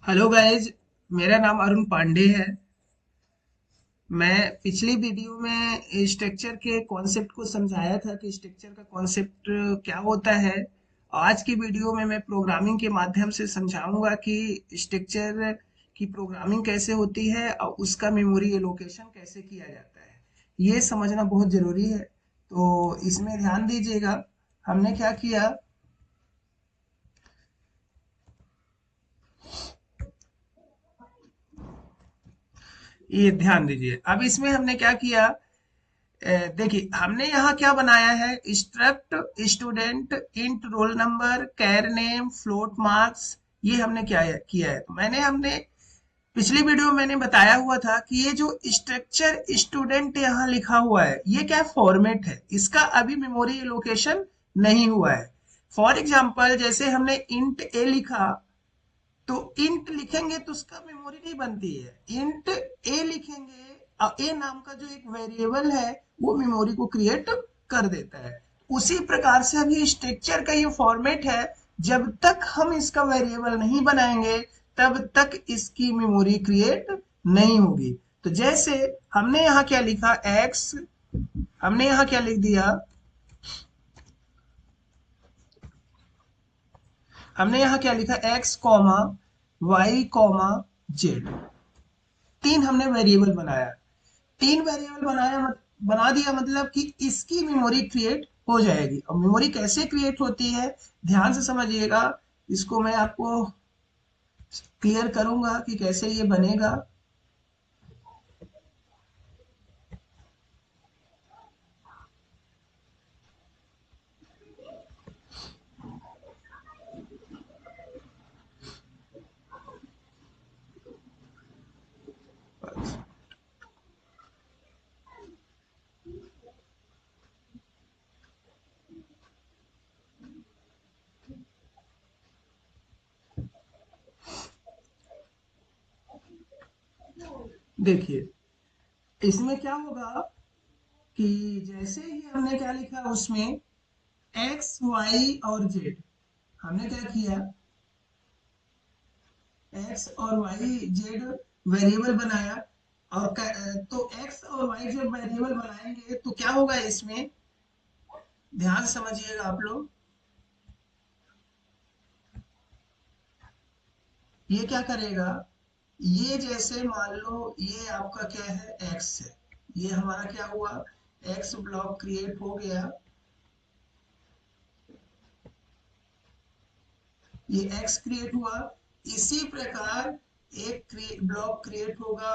Hello guys. मेरा नाम अरुण पांडे है। मैं पिछली वीडियो में स्ट्रक्चर के कॉन्सेप्ट को समझाया था कि स्ट्रक्चर का कॉन्सेप्ट क्या होता है। आज की वीडियो में मैं प्रोग्रामिंग के माध्यम से समझाऊंगा कि स्ट्रक्चर की प्रोग्रामिंग कैसे होती है और उसका मेमोरी एलोकेशन कैसे किया जाता है। ये समझना बहुत ज़रूरी है, तो इसमें ध्यान दीजिएगा। हमने क्या किया, ये ध्यान दीजिए। अब इसमें हमने क्या किया, देखिए हमने यहाँ क्या बनाया है, struct student int roll number char name float marks. ये हमने क्या किया है, तो हमने पिछली वीडियो में मैंने बताया हुआ था कि ये जो स्ट्रक्चर स्टूडेंट यहाँ लिखा हुआ है ये क्या फॉर्मेट है, इसका अभी मेमोरी एलोकेशन नहीं हुआ है। फॉर एग्जाम्पल जैसे हमने इंट ए लिखा, तो इंट लिखेंगे तो उसका मेमोरी नहीं बनती है। इंट ए लिखेंगे और ए नाम का जो एक वेरिएबल है वो मेमोरी को क्रिएट कर देता है। उसी प्रकार से अभी स्ट्रक्चर का ये फॉर्मेट है। जब तक हम इसका वेरिएबल नहीं बनाएंगे तब तक इसकी मेमोरी क्रिएट नहीं होगी। तो जैसे हमने यहाँ क्या लिखा, एक्स, हमने यहाँ क्या लिख दिया, हमने यहाँ क्या लिखा, x comma y comma z. तीन हमने वेरिएबल बनाया। तीन वेरिएबल बना दिया, मतलब कि इसकी मेमोरी क्रिएट हो जाएगी। और मेमोरी कैसे क्रिएट होती है, ध्यान से समझिएगा। इसको मैं आपको क्लियर करूंगा कि कैसे ये बनेगा। देखिए इसमें क्या होगा कि जैसे ही हमने क्या लिखा उसमें एक्स वाई और जेड, हमने क्या किया, एक्स और वाई जेड वेरिएबल बनाया। और तो एक्स और वाई जब वेरिएबल बनाएंगे तो क्या होगा इसमें, ध्यान से समझिएगा आप लोग। ये क्या करेगा, ये जैसे मान लो ये आपका क्या है, एक्स है। ये हमारा क्या हुआ, एक्स ब्लॉक क्रिएट हो गया। ये एक्स क्रिएट हुआ। इसी प्रकार एक ब्लॉक क्रिएट होगा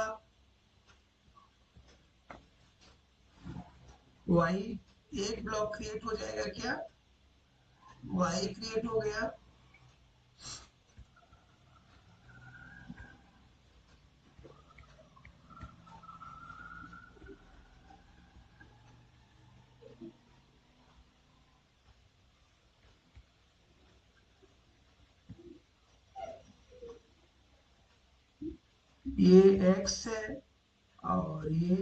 वाई। एक ब्लॉक क्रिएट हो जाएगा क्या, वाई क्रिएट हो गया। ये एक्स है और ये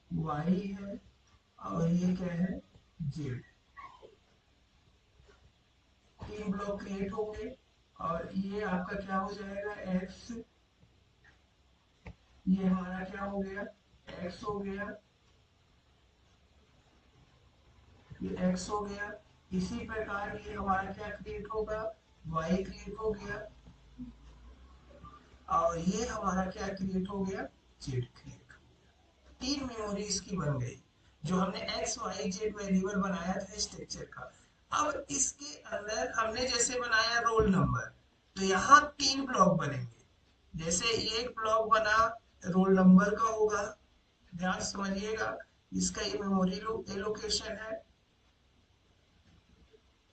वाई है और ये क्या है, जेड। तीन ब्लॉक क्रिएट होंगे और ये आपका क्या हो जाएगा, एक्स। ये हमारा क्या हो गया, एक्स हो गया। ये एक्स हो गया। इसी प्रकार ये हमारा क्या क्रिएट होगा, वाई क्रिएट हो गया। और ये हमारा क्या क्रिएट हो गया, जेड क्रिएट। तीन मेमोरी इसकी बन गई, जो हमने एक्स वाई जेड वेरिएबल बनाया था स्ट्रक्चर का। अब इसके अंदर हमने जैसे बनाया रोल नंबर, तो यहाँ तीन ब्लॉक बनेंगे। जैसे एक ब्लॉक बना रोल नंबर का होगा, ध्यान से समझिएगा। इसका ये मेमोरी एलोकेशन है।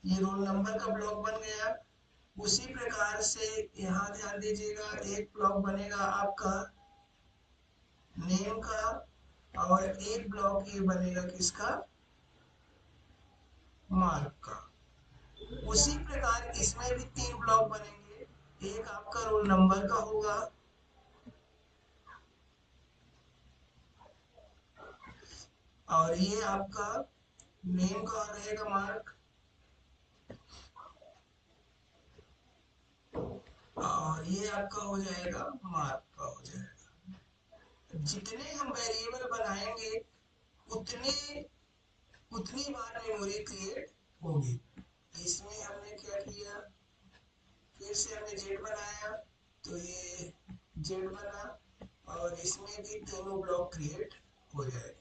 ये रोल नंबर का ब्लॉक बन गया। उसी प्रकार से यहाँ ध्यान दीजिएगा, एक ब्लॉक बनेगा आपका नेम का और एक ब्लॉक ये बनेगा किसका, मार्क का। उसी प्रकार इसमें भी तीन ब्लॉक बनेंगे। एक आपका रोल नंबर का होगा और ये आपका नेम का रहेगा मार्क। ये आपका हो जाएगा मार्क का हो जाएगा। जितने हम वेरिएबल बनाएंगे उतने उतनी बार मेमोरी क्रिएट होगी। इसमें हमने क्या किया, फिर से हमने जेड बनाया, तो ये जेड बना और इसमें भी तीनों ब्लॉक क्रिएट हो जाएंगे।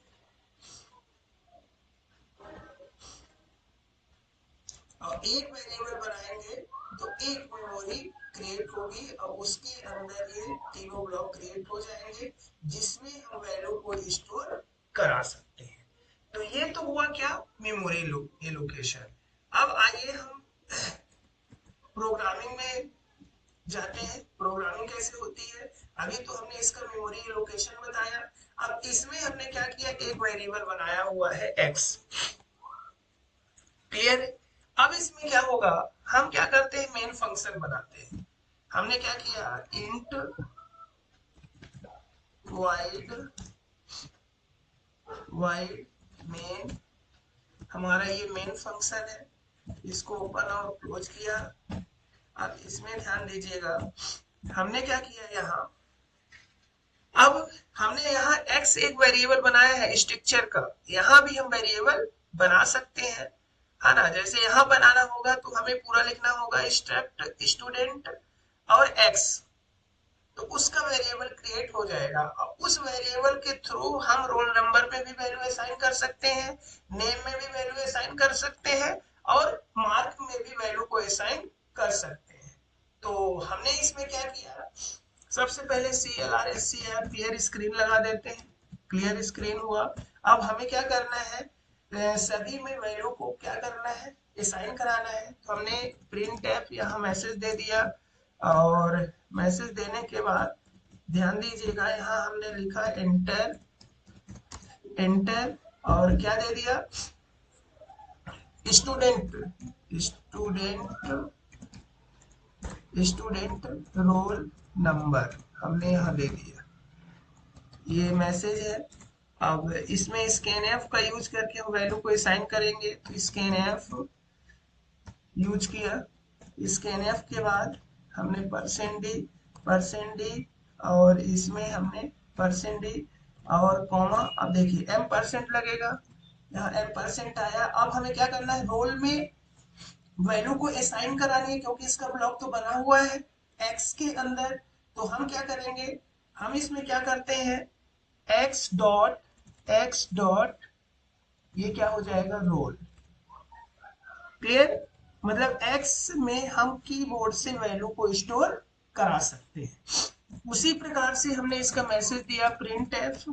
और एक वेरिएबल बनाएंगे तो एक मेमोरी क्रिएट होगी और उसके अंदर ये तीनों ब्लॉक क्रिएट हो जाएंगे जिसमें हम वैल्यू को स्टोर करा सकते हैं। तो ये तो हुआ क्या, मेमोरी एलोकेशन। अब आइए हम प्रोग्रामिंग में जाते हैं। प्रोग्रामिंग कैसे होती है, अभी तो हमने इसका मेमोरी एलोकेशन बताया। अब इसमें हमने क्या किया, एक वेरिएबल बनाया हुआ है x, क्लियर है। अब इसमें क्या होगा, हम क्या करते हैं, मेन फंक्शन बनाते हैं। हमने क्या किया, इंट वाइड मेन, हमारा ये मेन फंक्शन है। इसको ओपन और क्लोज किया। अब इसमें ध्यान दीजिएगा, हमने क्या किया यहाँ, अब हमने यहाँ x एक वेरिएबल बनाया है स्ट्रक्चर का, यहाँ भी हम वेरिएबल बना सकते हैं, है ना। जैसे यहाँ बनाना होगा तो हमें पूरा लिखना होगा स्ट्रक्ट स्टूडेंट और x, तो उसका वेरिएबल क्रिएट हो जाएगा और उस वेरिएबल के थ्रू हम रोल नंबर में भी वैल्यू असाइन कर सकते हैं, नेम में भी वैल्यू असाइन कर सकते हैं और मार्क में भी वैल्यू को असाइन कर सकते हैं। तो हमने इसमें क्या किया, सबसे पहले CLR क्लियर स्क्रीन लगा देते हैं। क्लियर स्क्रीन हुआ। अब हमें क्या करना है, सभी में वैल्यू को क्या करना है, असाइन कराना है। तो हमने प्रिंट एफ यहाँ मैसेज दे दिया और मैसेज देने के बाद ध्यान दीजिएगा, यहाँ हमने लिखा एंटर एंटर और क्या दे दिया, student student student roll number हमने यहाँ दे दिया, ये मैसेज है। अब इसमें स्कैन एफ का यूज करके हम वैल्यू को असाइन करेंगे, तो स्कैन एफ यूज किया। स्कैन एफ के बाद हमने परसेंट डी और इसमें हमने परसेंट डी और कॉमा। अब देखिए एम परसेंट लगेगा, यहाँ एम परसेंट आया। अब हमें क्या करना है, रोल में वैल्यू को असाइन करानी है क्योंकि इसका ब्लॉक तो बना हुआ है एक्स के अंदर। तो हम क्या करेंगे, हम इसमें क्या करते हैं, एक्स डॉट ये क्या हो जाएगा, रोल। क्लियर, मतलब एक्स में हम कीबोर्ड से वैल्यू को स्टोर करा सकते हैं। उसी प्रकार से हमने इसका मैसेज दिया, प्रिंट एफ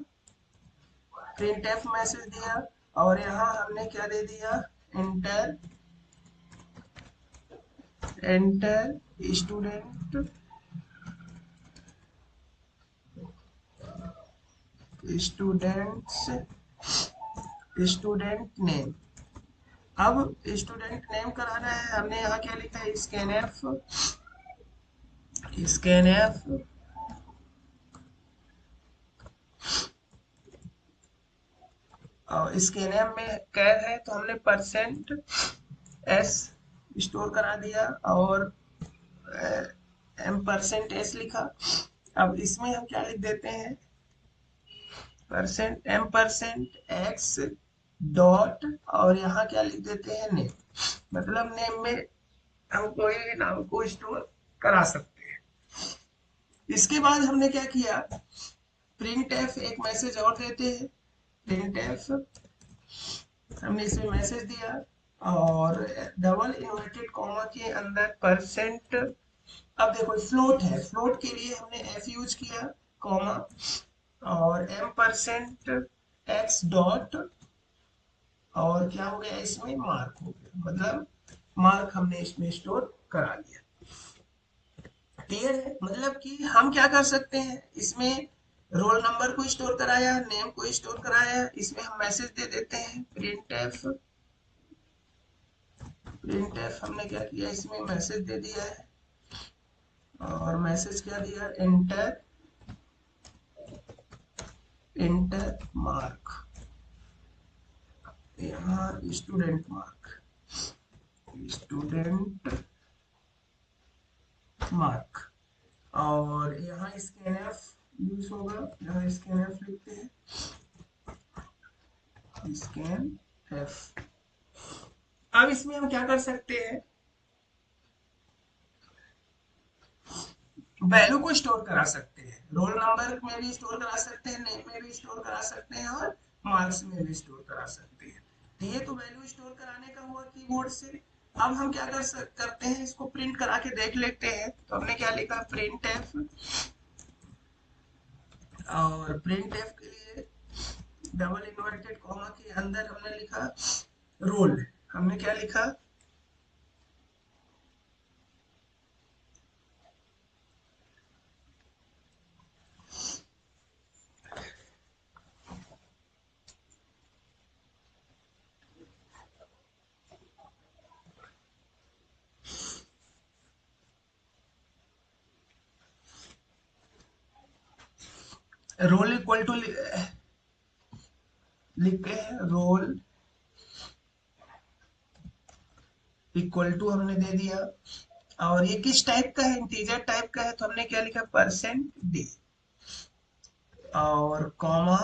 मैसेज दिया और यहाँ हमने क्या दे दिया, enter enter student students student name. अब स्टूडेंट नेम कराना है, हमने यहाँ क्या लिखा है, स्कैन एफ और स्कैन एफ में कैर है तो हमने परसेंट एस स्टोर करा दिया और एम परसेंट एस लिखा। अब इसमें हम क्या लिख देते हैं, percent m percent x dot और यहाँ क्या लिख देते हैं, नेम। मतलब नेम में हम कोई भी नाम को स्टोर करा सकते हैं। इसके बाद हमने क्या किया, प्रिंट एफ एक मैसेज और देते हैं, प्रिंट एफ हमने इसमें मैसेज दिया और डबल इन्वर्टेड कॉमा के अंदर परसेंट। अब देखो फ्लोट है, फ्लोट के लिए हमने एफ यूज किया, कॉमा और एम परसेंट एक्स डॉट और क्या हो गया, इसमें मार्क हो गया, मतलब मार्क हमने इसमें स्टोर करा लिया। क्लियर है, मतलब कि हम क्या कर सकते हैं, इसमें रोल नंबर को स्टोर कराया, नेम को स्टोर कराया, इसमें हम मैसेज दे देते हैं प्रिंट एफ हमने क्या किया, इसमें मैसेज दे दिया है और मैसेज क्या दिया, एंटर मार्क, यहाँ स्टूडेंट मार्क और यहाँ स्कैनफ यूज होगा, यहाँ स्कैनफ लिखते हैं, स्कैन एफ। अब इसमें हम क्या कर सकते हैं, वैल्यू को स्टोर करा सकते हैं, रोल नंबर में भी स्टोर करा सकते हैं, नेम में भी स्टोर करा सकते हैं और मार्क्स में भी स्टोर करा सकते हैं। तो ये तो वैल्यू स्टोर कराने का हुआ कीबोर्ड से। अब हम क्या करते हैं, इसको प्रिंट करा के देख लेते हैं। तो हमने क्या लिखा, प्रिंट एफ, और प्रिंट एफ के लिए डबल इन्वर्टेड कॉमा के अंदर हमने लिखा रोल। हमने क्या लिखा, रोल इक्वल टू लिखते हैं, रोल इक्वल टू हमने दे दिया। और ये किस टाइप का है, इंटीजर टाइप का है, तो हमने क्या लिखा, परसेंट डी, और कॉमा,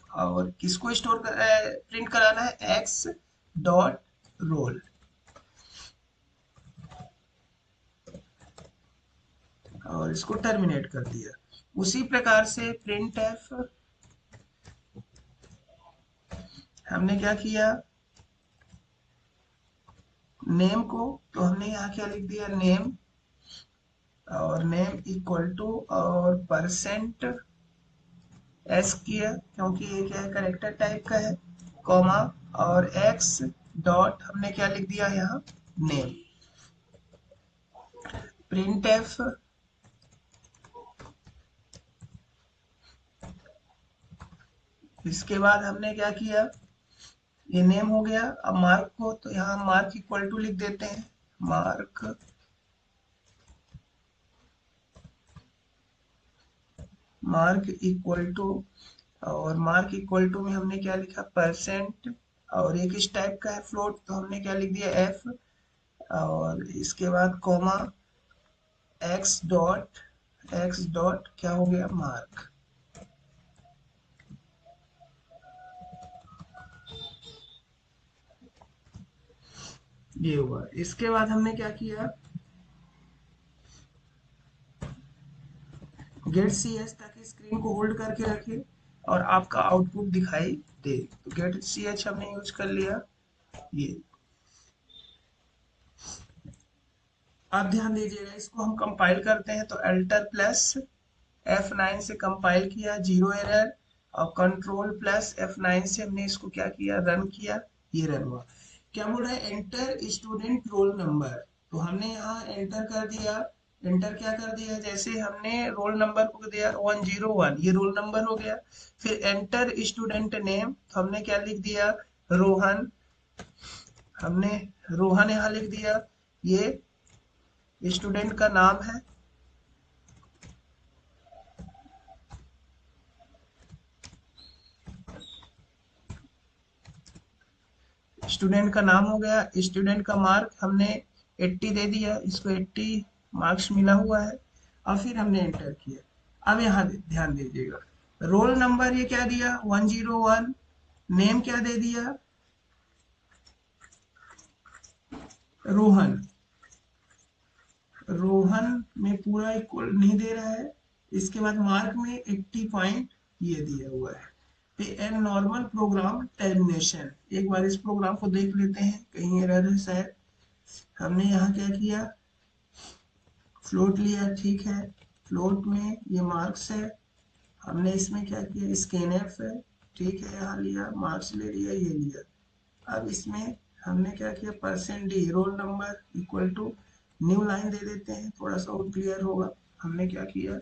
और किसको स्टोर प्रिंट कराना है, एक्स डॉट रोल, और इसको टर्मिनेट कर दिया। उसी प्रकार से प्रिंट एफ, हमने क्या किया, नेम को, तो हमने यहाँ क्या लिख दिया, नेम, और नेम इक्वल टू, और परसेंट एस किया क्योंकि ये क्या है, करेक्टर टाइप का है, कॉमा, और एक्स डॉट हमने क्या लिख दिया यहाँ, नेम। प्रिंट एफ, इसके बाद हमने क्या किया, ये नेम हो गया। अब मार्क को, तो यहाँ मार्क इक्वल टू लिख देते हैं, मार्क, मार्क इक्वल टू, और मार्क इक्वल टू में हमने क्या लिखा, परसेंट, और ये किस टाइप का है, फ्लोट, तो हमने क्या लिख दिया, एफ, और इसके बाद कॉमा, एक्स डॉट क्या हो गया, मार्क। ये हुआ। इसके बाद हमने क्या किया, गेट सी एच, ताकि स्क्रीन को होल्ड करके रखे और आपका आउटपुट दिखाई दे। तो गेट सी एच हमने यूज कर लिया। ये अब ध्यान दीजिएगा, इसको हम कंपाइल करते हैं, तो अल्टर प्लस F9 से कंपाइल किया, जीरो एरर, और कंट्रोल प्लस F9 से हमने इसको क्या किया, रन किया, ये रन हुआ। क्या बोल रहा है, एंटर स्टूडेंट रोल नंबर, तो हमने यहाँ एंटर कर दिया। एंटर क्या कर दिया, जैसे हमने रोल नंबर को दिया 101, ये रोल नंबर हो गया। फिर एंटर स्टूडेंट नेम, तो हमने क्या लिख दिया, रोहन, हमने रोहन यहाँ लिख दिया, ये स्टूडेंट का नाम है। स्टूडेंट का नाम हो गया। स्टूडेंट का मार्क हमने 80 दे दिया, इसको 80 मार्क्स मिला हुआ है। और फिर हमने एंटर किया। अब यहाँ ध्यान दीजिएगा, रोल नंबर ये क्या दिया, 101, नेम क्या दे दिया, रोहन, रोहन में पूरा इक्वल नहीं दे रहा है। इसके बाद मार्क में 80 पॉइंट ये दिया हुआ है। पे एन नॉर्मल प्रोग्राम टर्मिनेशन, एक बार इस प्रोग्राम को देख लेते हैं, कहीं एरर है शायद। हमने यहाँ क्या किया, फ्लोट लिया, ठीक है, फ्लोट में ये मार्क्स है। हमने इसमें क्या किया, स्कैनफ है, ठीक है, यहाँ लिया, मार्क्स ले लिया, ये लिया। अब इसमें हमने क्या किया, percent D, roll number equal to, new line दे देते हैं, थोड़ा सा और क्लियर होगा। हमने क्या किया,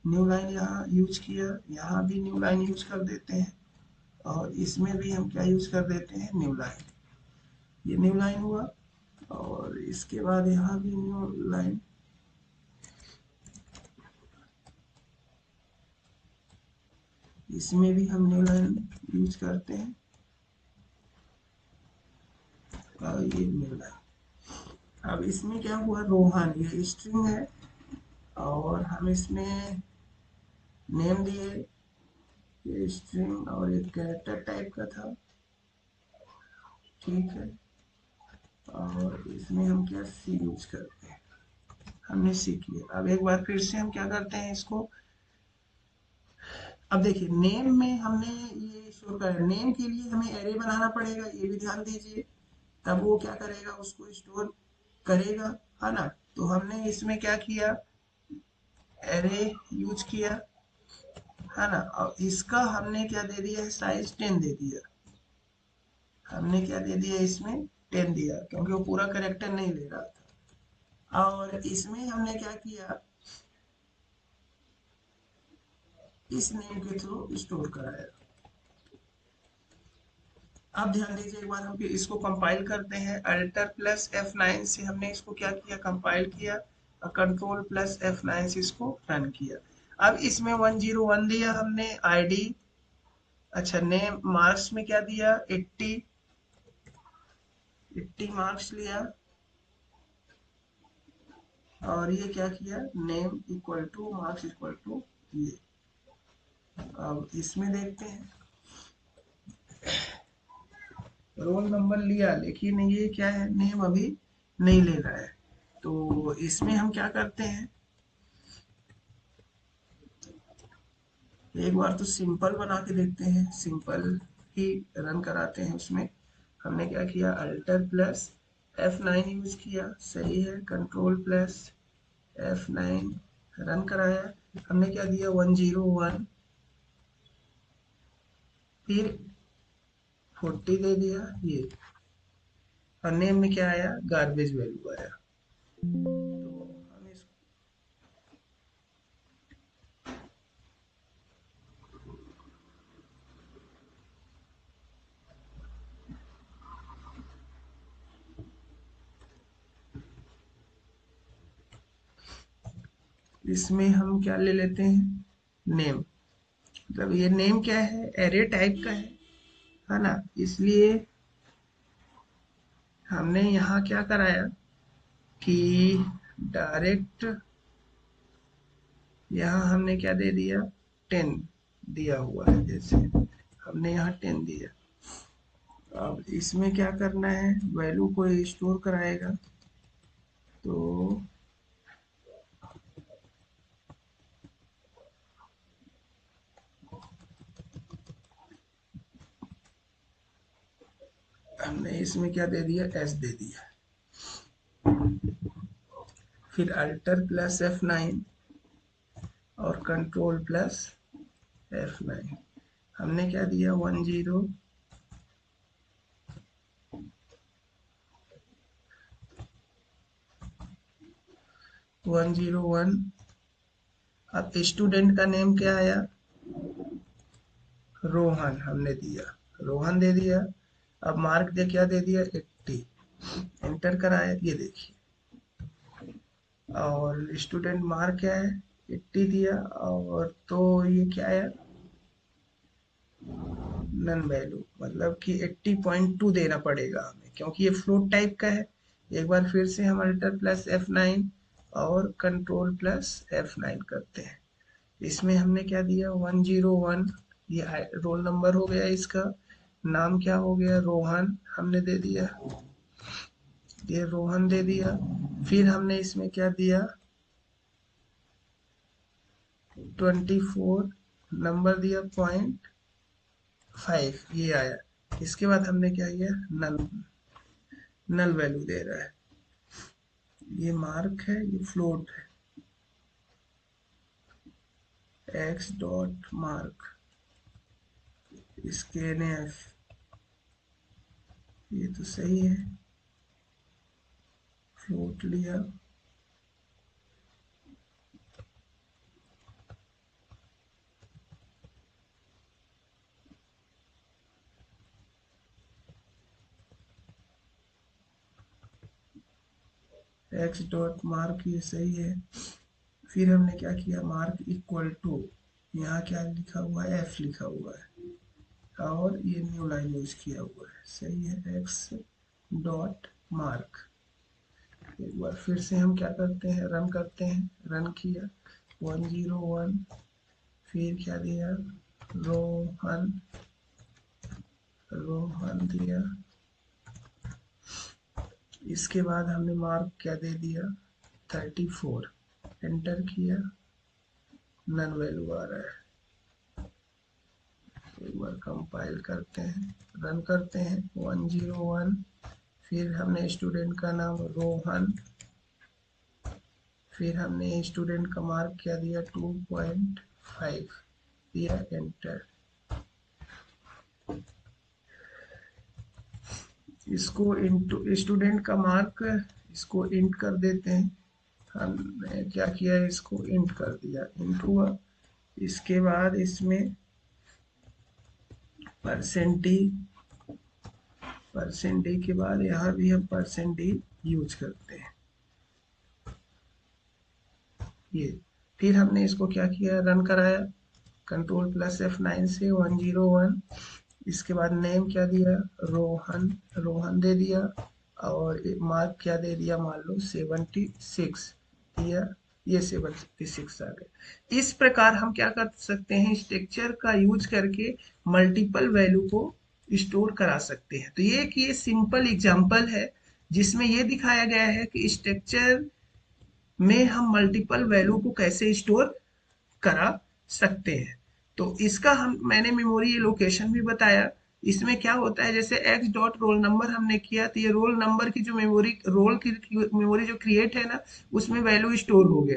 न्यू लाइन यहाँ यूज किया, यहाँ भी न्यू लाइन यूज कर देते हैं, और इसमें भी हम क्या यूज कर देते हैं, न्यू लाइन। ये न्यू लाइन हुआ, और इसके बाद यहाँ भी न्यू लाइन, इसमें भी हम न्यू लाइन यूज करते हैं, और ये न्यू लाइन। अब इसमें क्या हुआ, रोहन, ये स्ट्रिंग है, और हम इसमें नेम दिए, ये स्ट्रिंग और एक कैरेक्टर टाइप का था, ठीक है। और इसमें हम क्या सी यूज करते हैं, हमने सी किया। अब एक बार फिर से हम क्या करते हैं इसको, अब देखिए नेम में हमने ये शो कर, नेम के लिए हमें एरे बनाना पड़ेगा, ये भी ध्यान दीजिए, तब वो क्या करेगा, उसको स्टोर करेगा, है ना। तो हमने इसमें क्या किया, एरे यूज किया, है ना। और इसका हमने क्या दे दिया है, साइज 10 दे दिया, हमने क्या दे दिया इसमें 10 दिया, क्योंकि वो पूरा करेक्टर नहीं ले रहा था। और इसमें हमने क्या किया, इस नेम के थ्रू स्टोर कराया। अब ध्यान दीजिए एक बार हम इसको कंपाइल करते हैं, अल्टर प्लस F9 से हमने इसको क्या किया, कंपाइल किया, और कंट्रोल प्लस F9 से इसको रन किया। अब इसमें 101 दिया हमने आईडी, अच्छा नेम, मार्क्स में क्या दिया 80, 80 मार्क्स लिया, और ये क्या किया, name equal to marks equal to ये। अब इसमें देखते हैं, रोल नंबर लिया, लेकिन ये क्या है, नेम अभी नहीं ले रहा है। तो इसमें हम क्या करते हैं, एक बार तो सिंपल बना के देखते हैं, सिंपल ही रन कराते हैं। उसमें हमने क्या किया, अल्टर प्लस F9 यूज किया, सही है, कंट्रोल प्लस F9 रन कराया। हमने क्या दिया 101, फिर 40 दे दिया ये, और नेम में क्या आया, गार्बेज वैल्यू आया। तो हम इसमें हम क्या ले लेते हैं, नेम, मतलब ये नेम क्या है, एरे टाइप का है ना। इसलिए हमने यहाँ क्या कराया कि डायरेक्ट यहाँ हमने क्या दे दिया, 10 दिया हुआ है, जैसे हमने यहाँ 10 दिया। अब इसमें क्या करना है, वैल्यू को स्टोर कराएगा, तो हमने इसमें क्या दे दिया, एस दे दिया, फिर अल्टर प्लस F9 और कंट्रोल प्लस F9, हमने क्या दिया 101। अब स्टूडेंट का नेम क्या आया, रोहन हमने दिया, रोहन दे दिया। अब मार्क दे क्या दे दिया 80, एंटर कराया, ये देखिए, और स्टूडेंट मार्क क्या है 80 दिया, और तो ये क्या है, नन वैल्यू, मतलब कि 80.2 देना पड़ेगा हमें, क्योंकि ये फ्लोट टाइप का है। एक बार फिर से हम अल्टर प्लस F9 और कंट्रोल प्लस F9 करते हैं। इसमें हमने क्या दिया 101, ये रोल नंबर हो गया, इसका नाम क्या हो गया, रोहन हमने दे दिया, ये रोहन दे दिया। फिर हमने इसमें क्या दिया 24, नंबर दिया 0.5, ये आया। इसके बाद हमने क्या किया, नल, नल वैल्यू दे रहा है, ये मार्क है, ये फ्लोट है, एक्स डॉट मार्क, इसके एफ, ये तो सही है, फ्लोट लिया, एक्स डॉट मार्क, ये सही है। फिर हमने क्या किया, मार्क इक्वल टू, यहाँ क्या लिखा हुआ है, एफ लिखा हुआ है, और ये न्यू लाइन यूज किया हुआ है, सही है, एक्स डॉट मार्क। एक बार फिर से हम क्या करते हैं, रन करते हैं, रन किया, 101, फिर क्या दिया, रोहन, रोहन दिया। इसके बाद हमने मार्क क्या दे दिया, 34, एंटर किया, नन वैल्यू आ रहा है। एक बार कंपाइल करते हैं, रन करते हैं, 101, फिर हमने स्टूडेंट का नाम रोहन, फिर हमने स्टूडेंट का मार्क क्या दिया, 2.5 दिया, एंटर। इसको इंटू स्टूडेंट का मार्क, इसको इंट कर देते हैं। हमने क्या किया, इसको इंट कर दिया, इंट हुआ। इसके बाद इसमें परसेंट डी के बाद यहाँ भी हम परसेंट डी यूज करते हैं। ये फिर हमने इसको क्या किया, रन कराया, कंट्रोल प्लस F9 से 101। इसके बाद नेम क्या दिया, रोहन, रोहन दे दिया, और मार्क क्या दे दिया, मान लो 76 दिया, ये 76 आ गया। इस प्रकार हम क्या कर सकते हैं, स्ट्रक्चर का यूज करके मल्टीपल वैल्यू को स्टोर करा सकते हैं। तो ये सिंपल एग्जांपल है जिसमें ये दिखाया गया है कि स्ट्रक्चर में हम मल्टीपल वैल्यू को कैसे स्टोर करा सकते हैं। तो इसका मैंने मेमोरी लोकेशन भी बताया। इसमें क्या होता है, जैसे x डॉट रोल नंबर हमने किया, तो ये रोल नंबर की जो मेमोरी, रोल की मेमोरी जो क्रिएट है ना, उसमें वैल्यू स्टोर हो गया।